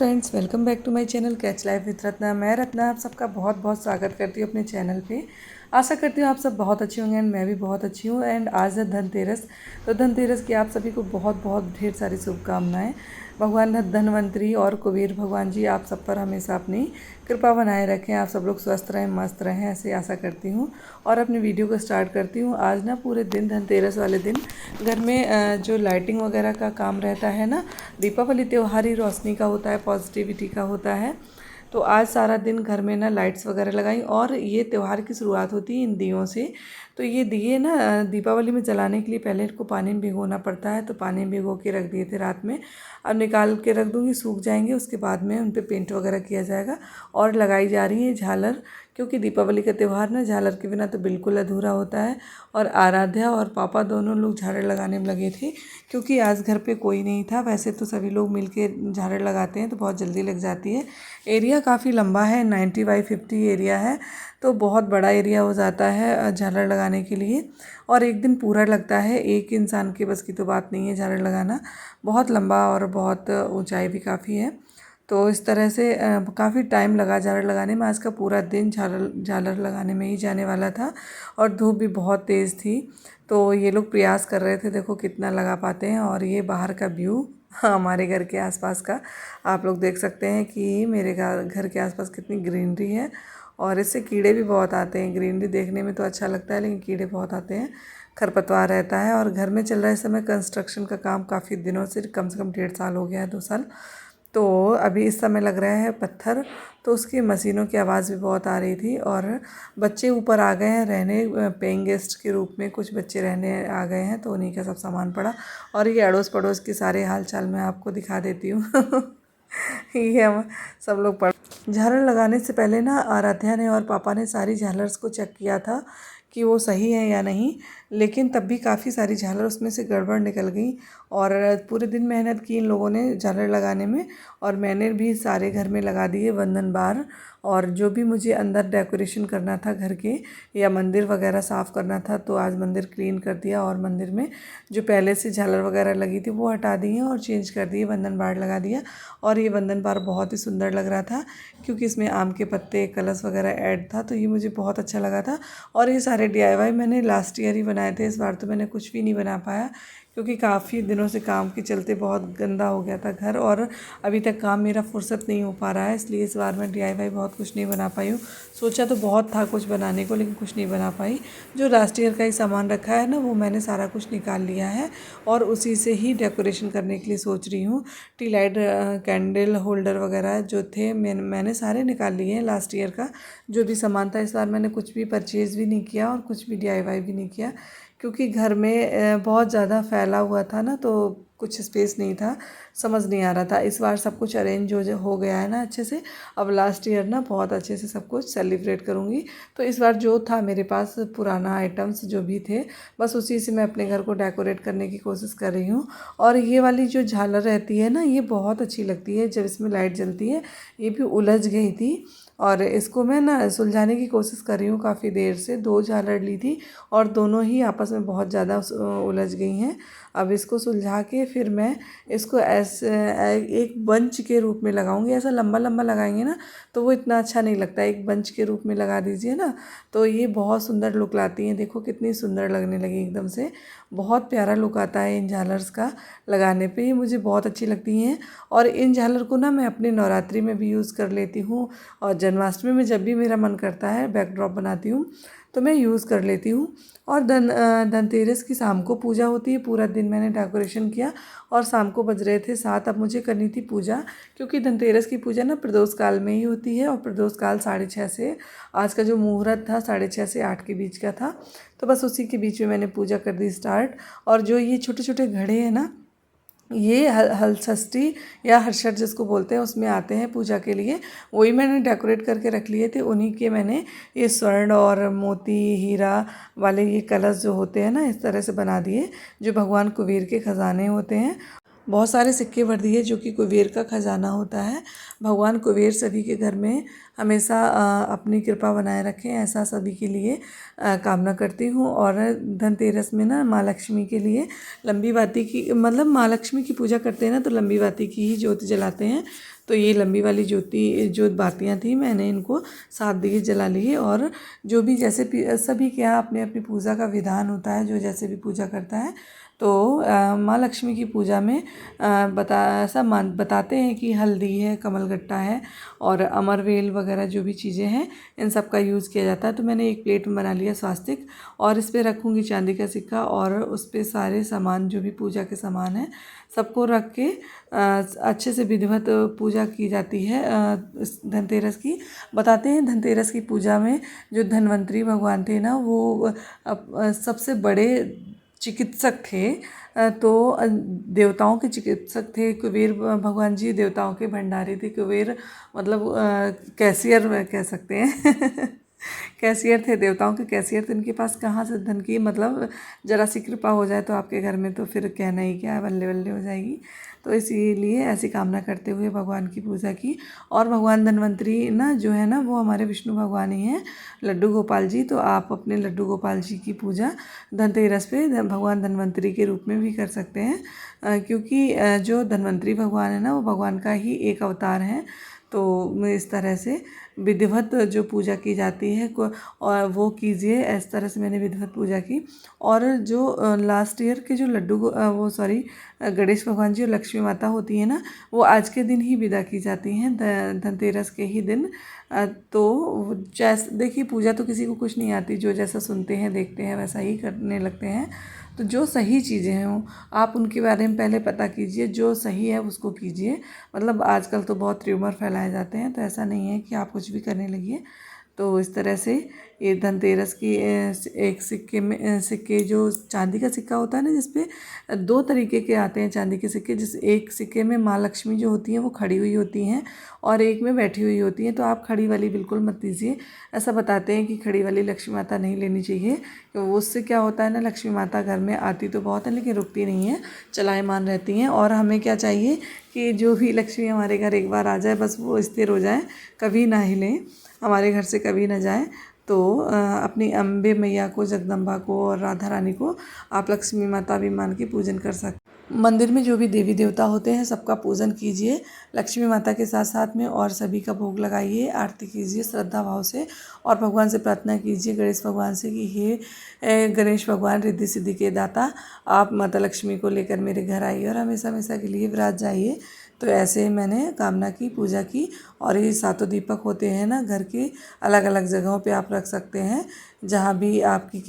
Friends, welcome back to my channel catch life with Ratna. मैं रत्ना आप सबका बहुत बहुत स्वागत करती हूँ अपने चैनल पे। आशा करती हूँ आप सब बहुत अच्छे होंगे एंड मैं भी बहुत अच्छी हूँ। एंड आज है धनतेरस, तो धनतेरस की आप सभी को बहुत बहुत ढेर सारी शुभकामनाएं। भगवान धन्वंतरी और कुबेर भगवान जी आप सब पर हमेशा अपनी कृपा बनाए रखें, आप सब लोग स्वस्थ रहें, मस्त रहें, ऐसे आशा करती हूँ। और अपनी वीडियो को स्टार्ट करती हूँ। आज ना पूरे दिन धनतेरस वाले दिन घर में जो लाइटिंग वगैरह का काम रहता है ना, दीपावली त्यौहार ही रोशनी का होता है, पॉजिटिविटी का होता है। तो आज सारा दिन घर में ना लाइट्स वगैरह लगाई और ये त्यौहार की शुरुआत होती है इन दियों से। तो ये दिए ना दीपावली में जलाने के लिए पहले इनको पानी में भिगोना पड़ता है, तो पानी में भिगो के रख दिए थे रात में। अब निकाल के रख दूँगी, सूख जाएंगे, उसके बाद में उन पर पेंट वगैरह किया जाएगा। और लगाई जा रही है झालर, क्योंकि दीपावली का त्यौहार ना झालर के बिना तो बिल्कुल अधूरा होता है। और आराध्या और पापा दोनों लोग झालर लगाने में लगे थे, क्योंकि आज घर पे कोई नहीं था। वैसे तो सभी लोग मिलके झालर लगाते हैं तो बहुत जल्दी लग जाती है। एरिया काफ़ी लंबा है, 90x50 एरिया है, तो बहुत बड़ा एरिया हो जाता है झालर लगाने के लिए। और एक दिन पूरा लगता है, एक इंसान के बस की तो बात नहीं है झालर लगाना, बहुत लंबा और बहुत ऊंचाई भी काफ़ी है। तो इस तरह से काफ़ी टाइम लगा झालर लगाने में। आज का पूरा दिन झालर झालर लगाने में ही जाने वाला था और धूप भी बहुत तेज़ थी। तो ये लोग प्रयास कर रहे थे, देखो कितना लगा पाते हैं। और ये बाहर का व्यू हमारे घर के आसपास का आप लोग देख सकते हैं कि मेरे घर के आसपास कितनी ग्रीनरी है। और इससे कीड़े भी बहुत आते हैं। ग्रीनरी देखने में तो अच्छा लगता है, लेकिन कीड़े बहुत आते हैं, खरपतवार रहता है। और घर में चल रहा है इस समय कंस्ट्रक्शन का काम, काफ़ी दिनों से, कम से कम 1.5 साल हो गया है, 2 साल। तो अभी इस समय लग रहा है पत्थर, तो उसकी मशीनों की आवाज़ भी बहुत आ रही थी। और बच्चे ऊपर आ गए हैं रहने, पेइंग गेस्ट के रूप में कुछ बच्चे रहने आ गए हैं, तो उन्हीं का सब सामान पड़ा। और ये अड़ोस पड़ोस के सारे हाल चाल मैं आपको दिखा देती हूँ। ये हम सब लोग पढ़ झालर लगाने से पहले ना आराध्या ने और पापा ने सारी झालर्स को चेक किया था कि वो सही है या नहीं, लेकिन तब भी काफ़ी सारी झालर उसमें से गड़बड़ निकल गई। और पूरे दिन मेहनत की इन लोगों ने झालर लगाने में, और मैंने भी सारे घर में लगा दिए वंदन बार। और जो भी मुझे अंदर डेकोरेशन करना था घर के, या मंदिर वगैरह साफ़ करना था, तो आज मंदिर क्लीन कर दिया। और मंदिर में जो पहले से झालर वगैरह लगी थी वो हटा दी है और चेंज कर दिए, वंदन बार लगा दिया। और ये वंदन बार बहुत ही सुंदर लग रहा था, क्योंकि इसमें आम के पत्ते, कलश वगैरह ऐड था, तो ये मुझे बहुत अच्छा लगा था। और ये सारे DIY मैंने लास्ट ईयर ही बनाए थे, इस बार तो मैंने कुछ भी नहीं बना पाया, क्योंकि काफ़ी दिनों से काम के चलते बहुत गंदा हो गया था घर, और अभी तक काम मेरा फुर्सत नहीं हो पा रहा है, इसलिए इस बार मैं DIY बहुत कुछ नहीं बना पाई हूँ। सोचा तो बहुत था कुछ बनाने को, लेकिन कुछ नहीं बना पाई। जो लास्ट ईयर का ही सामान रखा है ना, वो मैंने सारा कुछ निकाल लिया है, और उसी से ही डेकोरेशन करने के लिए सोच रही हूँ। टी लाइट, कैंडल होल्डर वगैरह जो थे मैंने सारे निकाल लिए हैं लास्ट ईयर का जो भी सामान था। इस बार मैंने कुछ भी परचेज़ भी नहीं किया और कुछ भी DIY भी नहीं किया, क्योंकि घर में बहुत ज़्यादा फैला हुआ था ना, तो कुछ स्पेस नहीं था, समझ नहीं आ रहा था। इस बार सब कुछ अरेंज हो गया है ना अच्छे से। अब लास्ट ईयर ना बहुत अच्छे से सब कुछ सेलिब्रेट करूँगी। तो इस बार जो था मेरे पास पुराना आइटम्स जो भी थे, बस उसी से मैं अपने घर को डेकोरेट करने की कोशिश कर रही हूँ। और ये वाली जो झालर रहती है ना, ये बहुत अच्छी लगती है जब इसमें लाइट जलती है। ये भी उलझ गई थी, और इसको मैं ना सुलझाने की कोशिश कर रही हूँ काफ़ी देर से। 2 झालर ली थी और दोनों ही आपस में बहुत ज़्यादा उलझ गई हैं। अब इसको सुलझा के फिर मैं इसको ऐसे एक बंच के रूप में लगाऊंगी। ऐसा लंबा लंबा लगाएंगे ना तो वो इतना अच्छा नहीं लगता, एक बंच के रूप में लगा दीजिए ना, तो ये बहुत सुंदर लुक लाती हैं। देखो कितनी सुंदर लगने लगी एकदम से, बहुत प्यारा लुक आता है इन झालर्स का लगाने पे, ये मुझे बहुत अच्छी लगती हैं। और इन झालर को ना मैं अपने नवरात्रि में भी यूज़ कर लेती हूँ, और जन्माष्टमी में जब भी मेरा मन करता है बैकड्रॉप बनाती हूँ तो मैं यूज़ कर लेती हूँ। और धनतेरस की शाम को पूजा होती है। पूरा दिन मैंने डेकोरेशन किया और शाम को बज रहे थे 7। अब मुझे करनी थी पूजा, क्योंकि धनतेरस की पूजा ना प्रदोष काल में ही होती है, और प्रदोष काल 6:30 से, आज का जो मुहूर्त था 6:30 से 8 के बीच का था, तो बस उसी के बीच में मैंने पूजा कर दी स्टार्ट। और जो ये छोटे छोटे घड़े हैं ना, ये हलषष्ठी या हर्षठ जिसको बोलते हैं, उसमें आते हैं पूजा के लिए, वही मैंने डेकोरेट करके रख लिए थे। उन्हीं के मैंने ये स्वर्ण और मोती हीरा वाले ये कलश जो होते हैं ना, इस तरह से बना दिए, जो भगवान कुबेर के खजाने होते हैं। बहुत सारे सिक्के भर दिए जो कि कुबेर का खजाना होता है। भगवान कुबेर सभी के घर में हमेशा अपनी कृपा बनाए रखें, ऐसा सभी के लिए कामना करती हूँ। और धनतेरस में ना माँ लक्ष्मी के लिए लंबी बाती की, मतलब माँ लक्ष्मी की पूजा करते हैं ना तो लंबी बाती की ही ज्योति जलाते हैं। तो ये लंबी वाली जो बातियाँ थी मैंने इनको 7 दिए जला लिए। और जो भी जैसे सभी के यहाँ अपने अपनी पूजा का विधान होता है, जो जैसे भी पूजा करता है। तो माँ लक्ष्मी की पूजा में बताते हैं कि हल्दी है, कमलगट्टा है और अमरवेल वगैरह जो भी चीज़ें हैं इन सब का यूज़ किया जाता है। तो मैंने एक प्लेट में बना लिया स्वास्तिक और इस पर रखूँगी चांदी का सिक्का और उस पर सारे सामान जो भी पूजा के सामान हैं सबको रख के अच्छे से विधिवत पूजा की जाती है इस धनतेरस की। बताते हैं धनतेरस की पूजा में जो धन्वंतरी भगवान थे ना वो सबसे बड़े चिकित्सक थे। तो देवताओं के चिकित्सक थे कुबेर भगवान जी, देवताओं के भंडारी थे कुबेर, मतलब कैशियर कह सकते हैं कैशियर थे, देवताओं के कैशियर थे। इनके पास कहाँ से धन की, मतलब ज़रा सी कृपा हो जाए तो आपके घर में तो फिर कहना ही क्या है, बल्ले बल्ले हो जाएगी। तो इसीलिए ऐसी कामना करते हुए भगवान की पूजा की। और भगवान धन्वंतरी ना जो है ना वो हमारे विष्णु भगवान ही हैं, लड्डू गोपाल जी। तो आप अपने लड्डू गोपाल जी की पूजा धनतेरस पे भगवान धन्वंतरी के रूप में भी कर सकते हैं, क्योंकि जो धन्वंतरी भगवान है ना वो भगवान का ही एक अवतार है। तो इस तरह से विधिवत जो पूजा की जाती है और वो कीजिए। इस तरह से मैंने विधिवत पूजा की। और जो लास्ट ईयर के जो वो सॉरी गणेश भगवान जी और लक्ष्मी माता होती है ना वो आज के दिन ही विदा की जाती हैं, धनतेरस के ही दिन। तो जैसे देखिए पूजा तो किसी को कुछ नहीं आती, जो जैसा सुनते हैं देखते हैं वैसा ही करने लगते हैं। तो जो सही चीज़ें हों आप उनके बारे में पहले पता कीजिए, जो सही है उसको कीजिए। मतलब आजकल तो बहुत ट्यूमर फैलाए जाते हैं, तो ऐसा नहीं है कि आप कुछ भी करने लगिए। तो इस तरह से ये धनतेरस की एक सिक्के जो चांदी का सिक्का होता है ना जिसपे 2 तरीके के आते हैं चांदी के सिक्के, जिस एक सिक्के में माँ लक्ष्मी जो होती हैं वो खड़ी हुई होती हैं और एक में बैठी हुई होती हैं। तो आप खड़ी वाली बिल्कुल मत लीजिए। ऐसा बताते हैं कि खड़ी वाली लक्ष्मी माता नहीं लेनी चाहिए, तो उससे क्या होता है ना, लक्ष्मी माता घर में आती तो बहुत है लेकिन रुकती नहीं है, चलायमान रहती हैं। और हमें क्या चाहिए कि जो भी लक्ष्मी हमारे घर एक बार आ जाए बस वो स्थिर हो जाए, कभी ना हिलें, हमारे घर से कभी ना जाए। तो अपनी अम्बे मैया को, जगदम्बा को और राधा रानी को आप लक्ष्मी माता भी मान के पूजन कर सकते। मंदिर में जो भी देवी देवता होते हैं सबका पूजन कीजिए लक्ष्मी माता के साथ साथ में, और सभी का भोग लगाइए, आरती कीजिए श्रद्धा भाव से। और भगवान से प्रार्थना कीजिए, गणेश भगवान से, कि हे गणेश भगवान रिद्धि सिद्धि के दाता, आप माता लक्ष्मी को लेकर मेरे घर आइए और हमेशा हमेशा के लिए विराज जाइए। तो ऐसे मैंने कामना की, पूजा की। और ये 7 दीपक होते हैं ना घर के, अलग अलग जगहों पे आप रख सकते हैं, जहाँ भी आपकी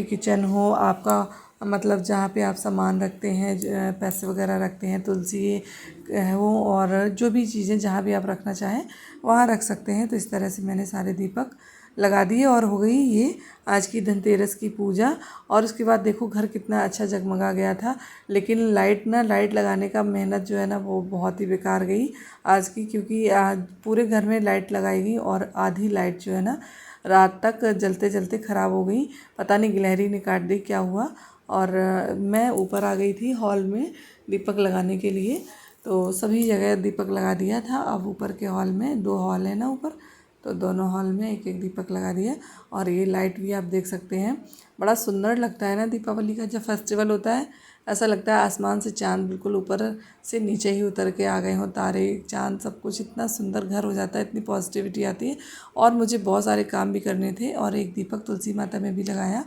किचन हो, आपका मतलब जहाँ पे आप सामान रखते हैं, पैसे वगैरह रखते हैं, तुलसी हो, और जो भी चीज़ें जहाँ भी आप रखना चाहें वहाँ रख सकते हैं। तो इस तरह से मैंने सारे दीपक लगा दिए और हो गई ये आज की धनतेरस की पूजा। और उसके बाद देखो घर कितना अच्छा जगमगा गया था, लेकिन लाइट लगाने का मेहनत जो है ना वो बहुत ही बेकार गई आज की, क्योंकि आज पूरे घर में लाइट लगाई गई और आधी लाइट जो है ना रात तक जलते जलते ख़राब हो गई। पता नहीं गिलहरी ने काट दी क्या हुआ। और मैं ऊपर आ गई थी हॉल में दीपक लगाने के लिए, तो सभी जगह दीपक लगा दिया था। अब ऊपर के हॉल में 2 हॉल है ना ऊपर, तो दोनों हॉल में एक एक दीपक लगा दिया। और ये लाइट भी आप देख सकते हैं, बड़ा सुंदर लगता है ना दीपावली का जब फेस्टिवल होता है। ऐसा लगता है आसमान से चाँद बिल्कुल ऊपर से नीचे ही उतर के आ गए हों, तारे चाँद सब कुछ, इतना सुंदर घर हो जाता है, इतनी पॉजिटिविटी आती है। और मुझे बहुत सारे काम भी करने थे और एक दीपक तुलसी माता में भी लगाया,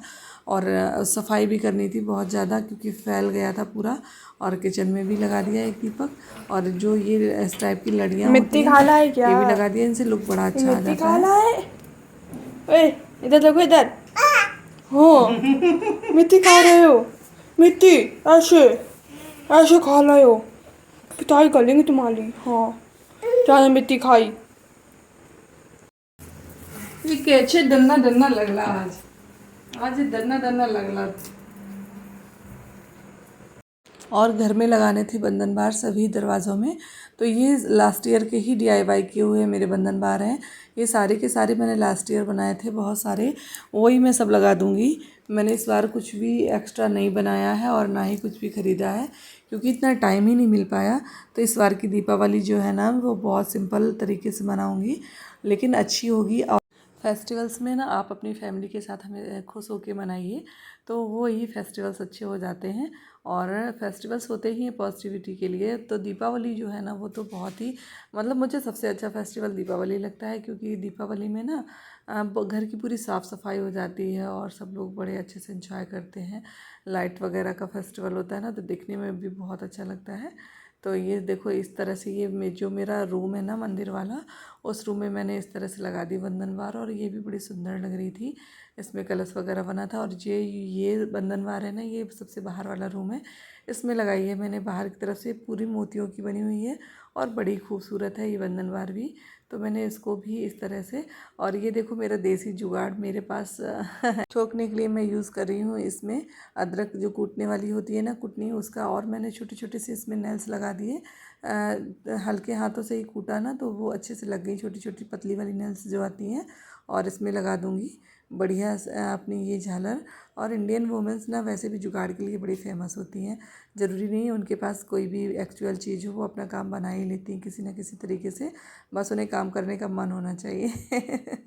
और सफाई भी करनी थी बहुत ज़्यादा क्योंकि फैल गया था पूरा। और किचन में भी लगा दिया एक दीपक, और जो ये इस टाइप की लड़ियाँ होती हैं खाला है क्या? ये भी लगा दिया, इनसे लुक बड़ा अच्छा आ जाता है। खाला है। ओए इधर देखो इधर। हो मिट्टी खा रहे हो? मिट्टी ऐसे ऐसे खा रहे हो? पिटाई कर लेंगे तुम्हारी। हाँ क्या मिट्टी खाई? ये कैसे दन्ना दन्ना लगला आज ये दन्ना दन्ना लगला। और घर में लगाने थे बंधन बार सभी दरवाज़ों में, तो ये लास्ट ईयर के ही DIY किए हुए मेरे बंधन बार हैं। ये सारे के सारे मैंने लास्ट ईयर बनाए थे बहुत सारे, वही मैं सब लगा दूँगी। मैंने इस बार कुछ भी एक्स्ट्रा नहीं बनाया है और ना ही कुछ भी ख़रीदा है, क्योंकि इतना टाइम ही नहीं मिल पाया। तो इस बार की दीपावली जो है ना वो बहुत सिंपल तरीके से मनाऊंगी, लेकिन अच्छी होगी। और फेस्टिवल्स में ना आप अपनी फैमिली के साथ हमें खुश होके मनाइए, तो वो ही फेस्टिवल्स अच्छे हो जाते हैं। और फेस्टिवल्स होते ही हैं पॉजिटिविटी के लिए। तो दीपावली जो है ना वो तो बहुत ही, मतलब मुझे सबसे अच्छा फेस्टिवल दीपावली लगता है, क्योंकि दीपावली में ना घर की पूरी साफ़ सफाई हो जाती है और सब लोग बड़े अच्छे से एंजॉय करते हैं। लाइट वगैरह का फेस्टिवल होता है ना, तो देखने में भी बहुत अच्छा लगता है। तो ये देखो इस तरह से जो मेरा रूम है ना मंदिर वाला, उस रूम में मैंने इस तरह से लगा दी बंधनवार, और ये भी बड़ी सुंदर लग रही थी। इसमें कलश वगैरह बना था। और ये बंधनवार है ना, ये सबसे बाहर वाला रूम है, इसमें लगाई है मैंने बाहर की तरफ से, पूरी मोतियों की बनी हुई है और बड़ी खूबसूरत है ये बंधनवार भी। तो मैंने इसको भी इस तरह से, और ये देखो मेरा देसी जुगाड़ मेरे पास ठोकने के लिए मैं यूज़ कर रही हूँ। इसमें अदरक जो कूटने वाली होती है ना, कुटनी उसका, और मैंने छोटे छोटे से इसमें नेल्स लगा दिए। हल्के हाथों से ही कूटा ना, तो वो अच्छे से लग गई, छोटी छोटी पतली वाली नेल्स जो आती हैं। और इसमें लगा दूँगी बढ़िया अपनी ये झालर। और इंडियन वुमेंस ना वैसे भी जुगाड़ के लिए बड़ी फेमस होती हैं। ज़रूरी नहीं है उनके पास कोई भी एक्चुअल चीज़ हो, वो अपना काम बना ही लेती हैं किसी न किसी तरीके से, बस उन्हें काम करने का मन होना चाहिए।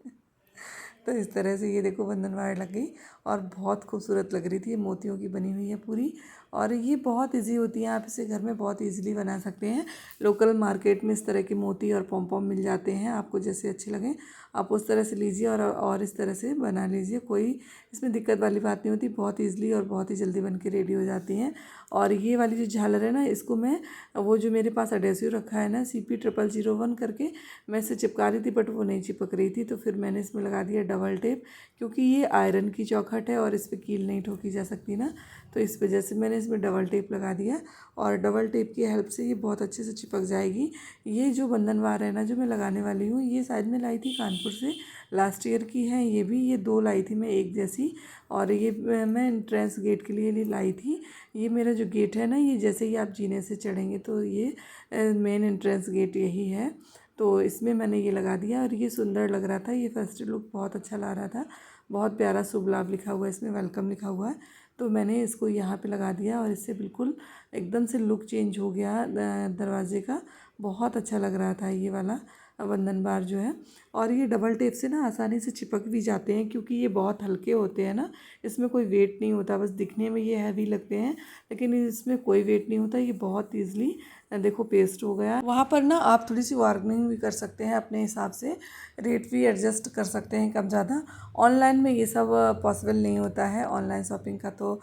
तो इस तरह से ये देखो बंधनवार लग गई और बहुत खूबसूरत लग रही थी। ये मोतियों की बनी हुई है पूरी, और ये बहुत इजी होती है, आप इसे घर में बहुत इजीली बना सकते हैं। लोकल मार्केट में इस तरह के मोती और पॉम पॉम मिल जाते हैं, आपको जैसे अच्छे लगें आप उस तरह से लीजिए और इस तरह से बना लीजिए। कोई इसमें दिक्कत वाली बात नहीं होती, बहुत ईजिली और बहुत ही जल्दी बन के रेडी हो जाती हैं। और ये वाली जो झालर है ना, इसको मैं, वो जो मेरे पास एडेसिव रखा है ना CP0001 करके, मैं इसे चिपका रही थी बट वो नहीं चिपक रही थी, तो फिर मैंने इसमें लगा दिया डबल टेप, क्योंकि ये आयरन की चौखट है और इस पर कील नहीं ठोकी जा सकती ना, तो इस वजह से मैंने इसमें डबल टेप लगा दिया। और डबल टेप की हेल्प से ये बहुत अच्छे से चिपक जाएगी। ये जो बंधनवार है ना जो मैं लगाने वाली हूँ, ये शायद मैं लाई थी कानपुर से, लास्ट ईयर की है ये भी। ये 2 लाई थी मैं एक जैसी, और ये मैं एंट्रेंस गेट के लिए लाई थी। ये मेरा जो गेट है ना, ये जैसे ही आप जीने से चढ़ेंगे तो ये मेन एंट्रेंस गेट यही है। तो इसमें मैंने ये लगा दिया और ये सुंदर लग रहा था, ये फर्स्ट लुक बहुत अच्छा ला रहा था। बहुत प्यारा शुभ लाभ लिखा हुआ है इसमें, वेलकम लिखा हुआ है। तो मैंने इसको यहाँ पे लगा दिया और इससे बिल्कुल एकदम से लुक चेंज हो गया दरवाजे का। बहुत अच्छा लग रहा था ये वाला बंधन बार जो है। और ये डबल टेप से ना आसानी से चिपक भी जाते हैं, क्योंकि ये बहुत हल्के होते हैं ना, इसमें कोई वेट नहीं होता, बस दिखने में ये हैवी लगते हैं लेकिन इसमें कोई वेट नहीं होता। ये बहुत ईजिली देखो पेस्ट हो गया। वहाँ पर ना आप थोड़ी सी बार्गेनिंग भी कर सकते हैं अपने हिसाब से, रेट भी एडजस्ट कर सकते हैं कम ज़्यादा। ऑनलाइन में ये सब पॉसिबल नहीं होता है, ऑनलाइन शॉपिंग का तो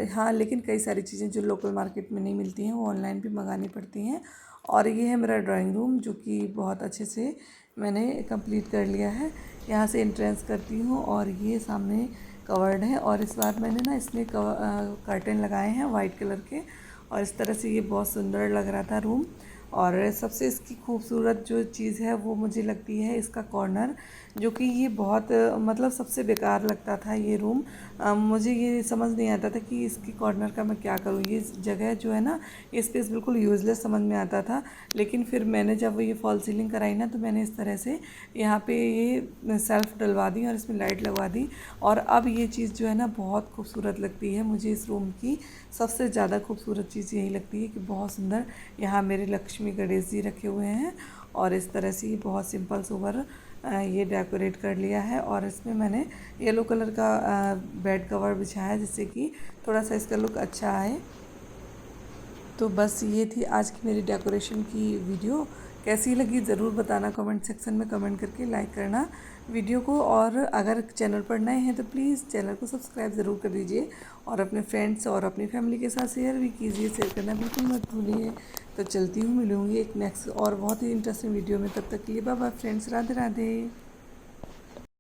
हाँ, लेकिन कई सारी चीज़ें जो लोकल मार्केट में नहीं मिलती हैं वो ऑनलाइन भी मंगानी पड़ती हैं। और ये है मेरा ड्राइंग रूम, जो कि बहुत अच्छे से मैंने कंप्लीट कर लिया है। यहाँ से एंट्रेंस करती हूँ और ये सामने कवर्ड है, और इस बार मैंने ना इसमें कर्टेन लगाए हैं वाइट कलर के, और इस तरह से ये बहुत सुंदर लग रहा था रूम। और सबसे इसकी खूबसूरत जो चीज़ है वो मुझे लगती है इसका कॉर्नर, जो कि ये बहुत मतलब सबसे बेकार लगता था ये रूम। मुझे ये समझ नहीं आता था कि इसकी कॉर्नर का मैं क्या करूँ। ये जगह जो है ना, ये स्पेस बिल्कुल यूज़लेस समझ में आता था। लेकिन फिर मैंने जब ये फॉल सीलिंग कराई ना, तो मैंने इस तरह से यहाँ पे ये सेल्फ डलवा दी और इसमें लाइट लगवा दी, और अब ये चीज़ जो है ना बहुत खूबसूरत लगती है मुझे। इस रूम की सबसे ज़्यादा खूबसूरत चीज़ यही लगती है कि बहुत सुंदर यहाँ मेरे लक्ष्मी गणेश जी रखे हुए हैं, और इस तरह से बहुत सिंपल सोबर ये डेकोरेट कर लिया है। और इसमें मैंने येलो कलर का बेड कवर बिछाया है, जिससे कि थोड़ा सा इसका लुक अच्छा आए। तो बस ये थी आज की मेरी डेकोरेशन की वीडियो। कैसी लगी ज़रूर बताना कमेंट सेक्शन में, कमेंट करके लाइक करना वीडियो को। और अगर चैनल पर नए हैं तो प्लीज़ चैनल को सब्सक्राइब ज़रूर कर दीजिए, और अपने फ्रेंड्स और अपनी फैमिली के साथ शेयर भी कीजिए। शेयर करना बिल्कुल मत भूलिए। तो चलती हूँ, मिलूँगी एक नेक्स्ट और बहुत ही इंटरेस्टिंग वीडियो में। तब तक के लिए bye bye friends, Radhe Radhe.